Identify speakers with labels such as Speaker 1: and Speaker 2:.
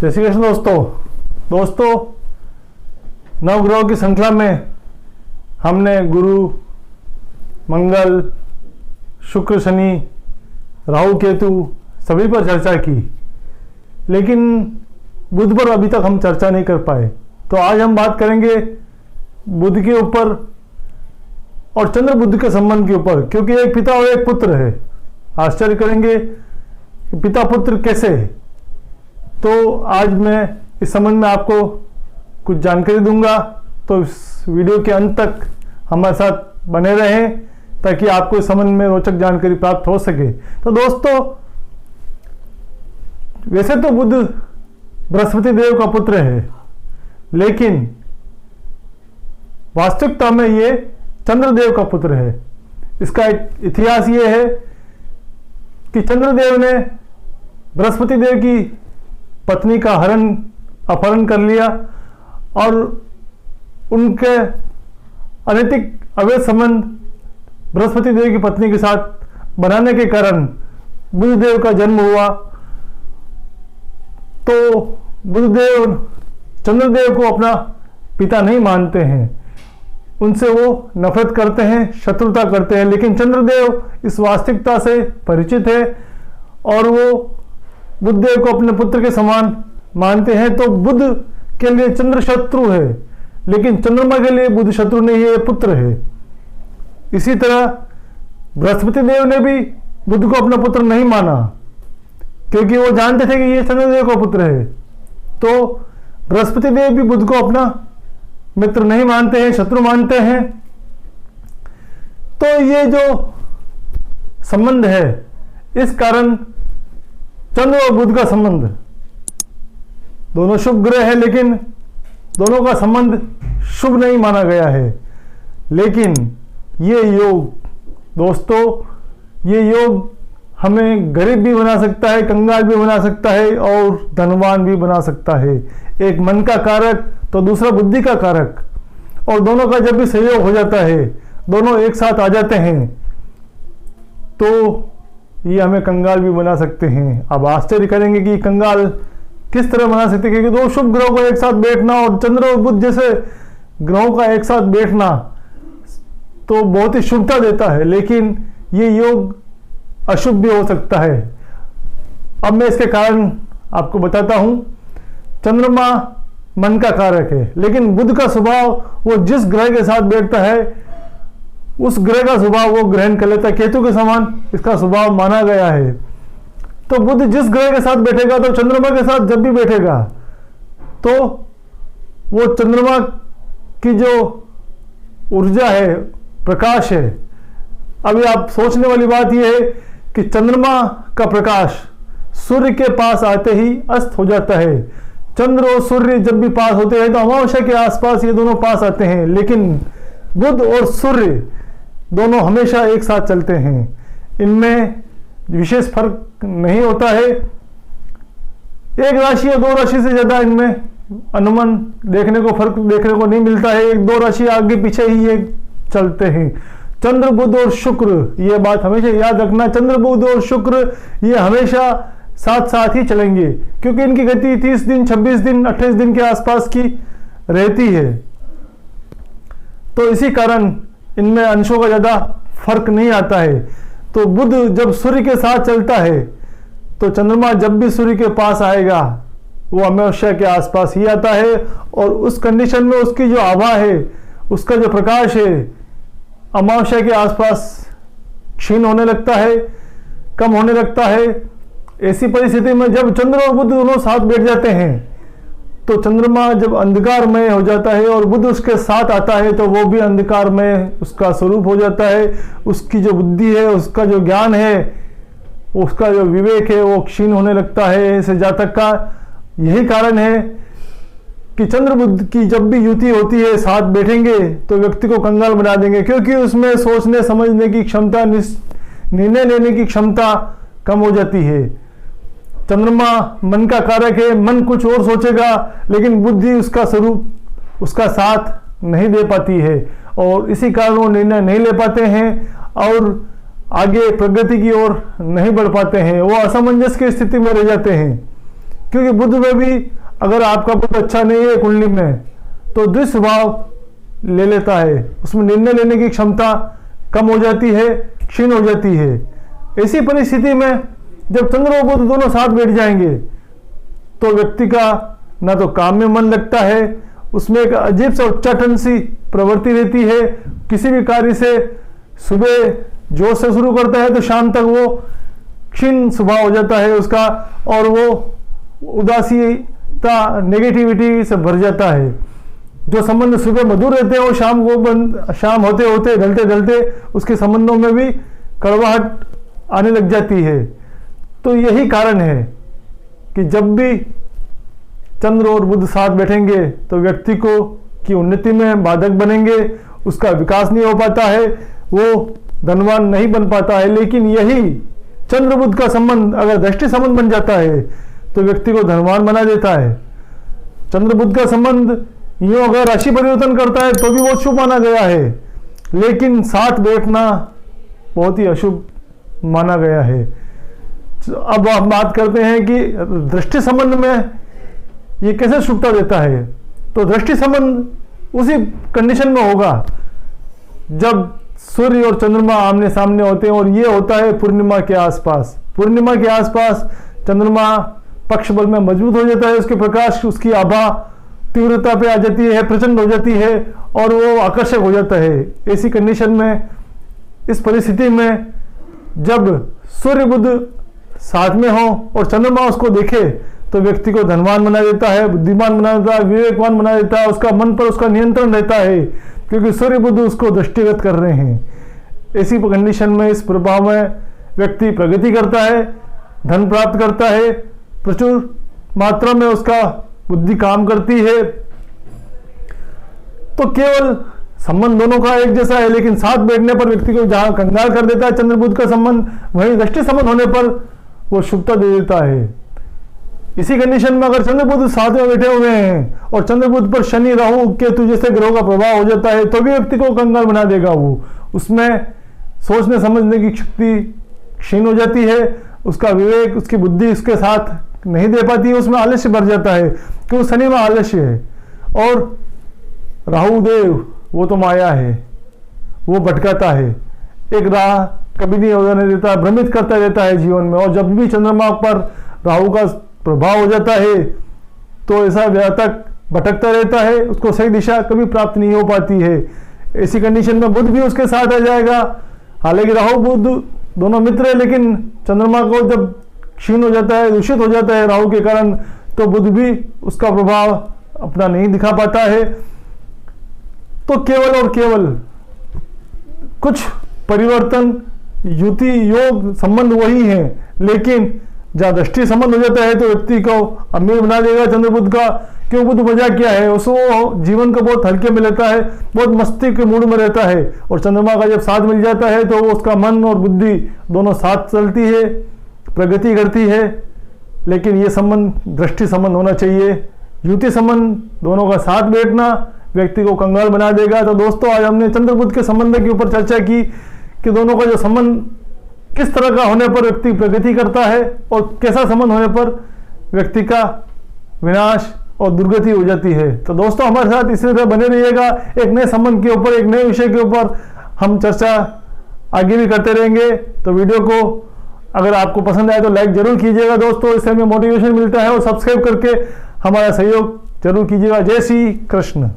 Speaker 1: जय श्री कृष्ण दोस्तों नवग्रहों की श्रृंखला में हमने गुरु, मंगल, शुक्र, शनि, राहु, केतु सभी पर चर्चा की, लेकिन बुध पर अभी तक हम चर्चा नहीं कर पाए। तो आज हम बात करेंगे बुध के ऊपर और चंद्र बुध के संबंध के ऊपर, क्योंकि एक पिता और एक पुत्र है। आश्चर्य करेंगे कि पिता पुत्र कैसे है। तो आज मैं इस संबंध में आपको कुछ जानकारी दूंगा, तो इस वीडियो के अंत तक हमारे साथ बने रहें ताकि आपको इस संबंध में रोचक जानकारी प्राप्त हो सके। तो दोस्तों, वैसे तो बुध बृहस्पति देव का पुत्र है, लेकिन वास्तविकता में ये चंद्रदेव का पुत्र है। इसका एक इतिहास ये है कि चंद्रदेव ने बृहस्पति देव की पत्नी का अपहरण कर लिया और उनके अनैतिक अवैध संबंध बृहस्पति देव की पत्नी के साथ बनाने के कारण बुधदेव का जन्म हुआ। तो बुधदेव चंद्रदेव को अपना पिता नहीं मानते हैं, उनसे वो नफरत करते हैं, शत्रुता करते हैं। लेकिन चंद्रदेव इस वास्तविकता से परिचित है और वो बुधदेव को अपने पुत्र के समान मानते हैं। तो बुध के लिए चंद्र शत्रु है, लेकिन चंद्रमा के लिए बुध शत्रु नहीं है, पुत्र है। इसी तरह बृहस्पति देव ने भी बुध को अपना पुत्र नहीं माना, क्योंकि वो जानते थे कि ये चंद्रदेव का पुत्र है। तो बृहस्पति देव भी बुध को अपना मित्र नहीं मानते हैं, शत्रु मानते हैं। तो ये जो संबंध है, इस कारण चंद्र और बुध का संबंध, दोनों शुभ ग्रह है, लेकिन दोनों का संबंध शुभ नहीं माना गया है। लेकिन ये योग दोस्तों, ये योग हमें गरीब भी बना सकता है, कंगाल भी बना सकता है और धनवान भी बना सकता है। एक मन का कारक तो दूसरा बुद्धि का कारक, और दोनों का जब भी सहयोग हो जाता है, दोनों एक साथ आ जाते हैं, तो ये हमें कंगाल भी बना सकते हैं। अब आश्चर्य करेंगे कि कंगाल किस तरह बना सकते हैं, क्योंकि दो शुभ ग्रहों को एक साथ बैठना और चंद्र और बुध जैसे ग्रहों का एक साथ बैठना तो बहुत ही शुभता देता है, लेकिन ये योग अशुभ भी हो सकता है। अब मैं इसके कारण आपको बताता हूं। चंद्रमा मन का कारक है, लेकिन बुध का स्वभाव, वो जिस ग्रह के साथ बैठता है उस ग्रह का स्वभाव वो ग्रहण कर लेता है। केतु के समान इसका स्वभाव माना गया है। तो बुध जिस ग्रह के साथ बैठेगा, तो चंद्रमा के साथ जब भी बैठेगा, तो वो चंद्रमा की जो ऊर्जा है, प्रकाश है। अभी आप सोचने वाली बात यह है कि चंद्रमा का प्रकाश सूर्य के पास आते ही अस्त हो जाता है। चंद्र और सूर्य जब भी पास होते हैं तो अमावस्या के आसपास ये दोनों पास आते हैं, लेकिन बुध और सूर्य दोनों हमेशा एक साथ चलते हैं। इनमें विशेष फर्क नहीं होता है। एक राशि या दो राशि से ज्यादा इनमें अनुमान फर्क देखने को नहीं मिलता है। एक दो राशि आगे पीछे ही ये चलते हैं। चंद्र, बुध और शुक्र, ये बात हमेशा याद रखना, चंद्र, बुध और शुक्र ये हमेशा साथ साथ ही चलेंगे, क्योंकि इनकी गति 30 दिन, 26 दिन, 28 दिन के आसपास की रहती है। तो इसी कारण इनमें अंशों का ज्यादा फर्क नहीं आता है। तो बुध जब सूर्य के साथ चलता है, तो चंद्रमा जब भी सूर्य के पास आएगा वो अमावस्या के आसपास ही आता है, और उस कंडीशन में उसकी जो आभा है, उसका जो प्रकाश है, अमावस्या के आसपास क्षीण होने लगता है, कम होने लगता है। ऐसी परिस्थिति में जब चंद्र और बुध दोनों साथ बैठ जाते हैं, तो चंद्रमा जब अंधकारमय हो जाता है और बुध उसके साथ आता है, तो वो भी अंधकारमय उसका स्वरूप हो जाता है। उसकी जो बुद्धि है, उसका जो ज्ञान है, उसका जो विवेक है, वो क्षीण होने लगता है ऐसे जातक का। यही कारण है कि चंद्र बुध की जब भी युति होती है, साथ बैठेंगे तो व्यक्ति को कंगाल बना देंगे, क्योंकि उसमें सोचने समझने की क्षमता, निर्णय लेने की क्षमता कम हो जाती है। चंद्रमा मन का कारक है, मन कुछ और सोचेगा, लेकिन बुद्धि उसका स्वरूप, उसका साथ नहीं दे पाती है, और इसी कारण वो निर्णय नहीं ले पाते हैं और आगे प्रगति की ओर नहीं बढ़ पाते हैं। वो असमंजस की स्थिति में रह जाते हैं, क्योंकि बुध में भी अगर आपका बुध अच्छा नहीं है कुंडली में तो दुस्वभाव ले लेता है, उसमें निर्णय लेने की क्षमता कम हो जाती है, क्षीण हो जाती है। ऐसी परिस्थिति में जब चंद्र और बुध दोनों साथ बैठ जाएंगे तो व्यक्ति का ना तो काम में मन लगता है, उसमें एक अजीब सा उच्चाटन सी प्रवृत्ति रहती है। किसी भी कार्य से सुबह जोश से शुरू करता है तो शाम तक वो क्षीण स्वभाव हो जाता है उसका, और वो उदासीता नेगेटिविटी से भर जाता है। जो संबंध सुबह मधुर रहते हैं वो शाम होते होते ढलते ढलते उसके संबंधों में भी कड़वाहट आने लग जाती है। तो यही कारण है कि जब भी चंद्र और बुध साथ बैठेंगे तो व्यक्ति को की उन्नति में बाधक बनेंगे, उसका विकास नहीं हो पाता है, वो धनवान नहीं बन पाता है। लेकिन यही चंद्र बुध का संबंध अगर दृष्टि संबंध बन जाता है तो व्यक्ति को धनवान बना देता है। चंद्र बुध का संबंध यूं अगर राशि परिवर्तन करता है तो भी बहुत शुभ माना गया है, लेकिन साथ बैठना बहुत ही अशुभ माना गया है। अब हम बात करते हैं कि दृष्टि संबंध में ये कैसे शुभता देता है। तो दृष्टि संबंध उसी कंडीशन में होगा जब सूर्य और चंद्रमा आमने सामने होते हैं, और ये होता है पूर्णिमा के आसपास। पूर्णिमा के आसपास चंद्रमा पक्ष बल में मजबूत हो जाता है, उसके प्रकाश उसकी आभा तीव्रता पे आ जाती है, प्रचंड हो जाती है और वो आकर्षक हो जाता है। ऐसी कंडीशन में, इस परिस्थिति में जब सूर्य बुध साथ में हो और चंद्रमा उसको देखे तो व्यक्ति को धनवान बना देता है, बुद्धिमान बना देता है, विवेकवान बना देता है, उसका मन पर उसका नियंत्रण रहता है क्योंकि सूर्य बुध उसको दृष्टिगत कर रहे हैं। ऐसी कंडीशन में, इस प्रभाव में व्यक्ति प्रगति करता है, धन प्राप्त करता है, प्रचुर मात्रा में उसका बुद्धि काम करती है। तो केवल संबंध दोनों का एक जैसा है, लेकिन साथ बैठने पर व्यक्ति को जहां कंगाल कर देता है चंद्र बुध का संबंध, वहीं दृष्टि संबंध होने पर वो शुभता दे देता है। इसी कंडीशन में अगर चंद्र बुध साथ में बैठे हुए हैं और चंद्र बुध पर शनि राहु केतु जैसे ग्रहों का प्रभाव हो जाता है तो भी व्यक्ति को कंगाल बना देगा। वो उसमें सोचने समझने की शक्ति क्षीण हो जाती है, उसका विवेक उसकी बुद्धि उसके साथ नहीं दे पाती है, उसमें आलस्य भर जाता है क्योंकि शनि में आलस्य है। और राहु देव वो तो माया है, वो भटकाता है, एक राह कभी नहीं होने देता, भ्रमित करता रहता है जीवन में। और जब भी चंद्रमा पर राहु का प्रभाव हो जाता है तो ऐसा व्यातक भटकता रहता है, उसको सही दिशा कभी प्राप्त नहीं हो पाती है। ऐसी कंडीशन में बुध भी उसके साथ आ जाएगा। हालांकि राहु बुध दोनों मित्र है, लेकिन चंद्रमा को जब क्षीण हो जाता है, दूषित हो जाता है राहु के कारण, तो बुध भी उसका प्रभाव अपना नहीं दिखा पाता है। तो केवल और केवल कुछ परिवर्तन, युति योग संबंध वही है, लेकिन जहाँ दृष्टि संबंध हो जाता है तो व्यक्ति को अमीर बना देगा चंद्र बुध का। क्यों? बुध वजह क्या है, उसको जीवन को बहुत हल्के में लेता है, बहुत मस्ती के मूड में रहता है। और चंद्रमा का जब साथ मिल जाता है तो उसका मन और बुद्धि दोनों साथ चलती है, प्रगति करती है। लेकिन ये संबंध दृष्टि संबंध होना चाहिए। युति संबंध दोनों का साथ बैठना व्यक्ति को कंगाल बना देगा। तो दोस्तों, आज हमने चंद्र बुध के संबंध के ऊपर चर्चा की कि दोनों का जो संबंध किस तरह का होने पर व्यक्ति प्रगति करता है और कैसा संबंध होने पर व्यक्ति का विनाश और दुर्गति हो जाती है। तो दोस्तों, हमारे साथ इसी तरह बने रहिएगा। एक नए संबंध के ऊपर, एक नए विषय के ऊपर हम चर्चा आगे भी करते रहेंगे। तो वीडियो को अगर आपको पसंद आए तो लाइक जरूर कीजिएगा दोस्तों, इससे हमें मोटिवेशन मिलता है। और सब्सक्राइब करके हमारा सहयोग जरूर कीजिएगा। जय श्री कृष्ण।